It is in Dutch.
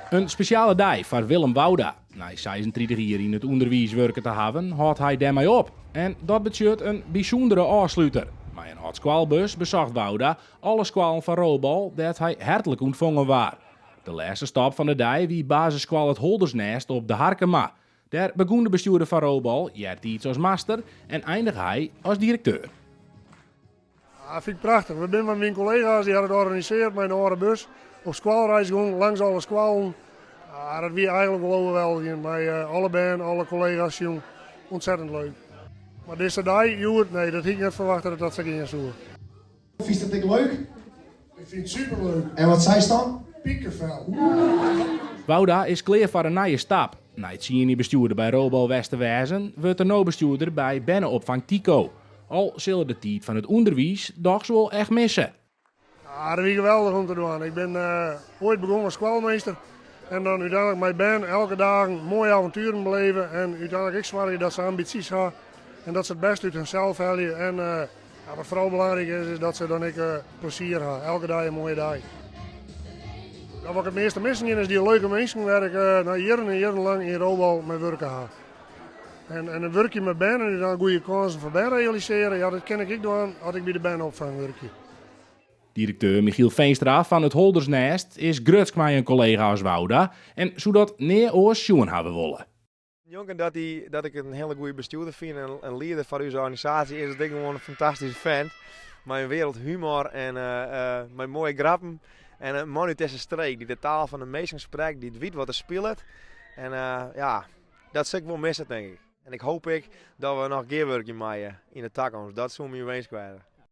Een speciale dag voor Willem Wouda. Na 36 jaar in het onderwijs werken te hebben, houdt hij daarmee op. En dat betekent een bijzondere afsluiter. Met een hot squalbus bezocht Wouda alle squalen van Robal dat hij hartelijk ontvangen was. De laatste stap van de dag wie basissqual het Holdersnest op de Harkema. Daar begon de bestuurder van Robal, Jert iets als master en eindigt hij als directeur. Ja, vind ik prachtig. We zijn met mijn collega's die hadden het georganiseerd met een andere bus. Op squalreis gaan, langs alle squalen. Ja, dat was eigenlijk wel overweldigend. Met alle band, alle collega's, jong. Ontzettend leuk. Maar deze dag, Joert, nee, dat had ik niet verwacht dat ze gingen zo. Vies dat ik leuk? Ik vind het superleuk. En wat zei ze dan? Piekenvel. Wouda is klaar voor een nieuwe stap. Na het senior bestuurder bij Robal Westerwijzen wordt de no bestuurder bij Bennenopvang Tico. Al zullen de tijd van het onderwijs toch wel echt missen. Ja, dat was geweldig om te doen. Ik ben ooit begonnen als squalmeester. En dan uiteindelijk met Ben elke dag mooie avonturen beleven. En uiteindelijk ik zorg dat ze ambities hebben. En dat ze het best uit hunzelf halen. En ja, wat vooral belangrijk is dat ze dan plezier hebben. Elke dag een mooie dag. Wat ik het meeste missen is die leuke mensen waar ik jaren en jaren lang in Robal mee werken ga. En een werkje met Ben en dan goede kansen voor Ben realiseren. Ja, dat ken ik doen als ik bij de Bennenopvang werkje. Directeur Michiel Veenstra van het Holdersnest is grutsk met een collega als Wouda en zodat neer oors sjoen hebben willen. Jongen, dat ik een hele goede bestuurder vind en een leider van onze organisatie is, dat ik gewoon een fantastische fan. Met een wereldhumor en met mooie grappen. En een man uit deze streek die de taal van de mensen spreekt, die weet wat er speelt. En ja, dat zou ik wel missen, denk ik. En ik hoop dat we nog een keer werken maken in de toekomst. Dat zou me eens kwijt.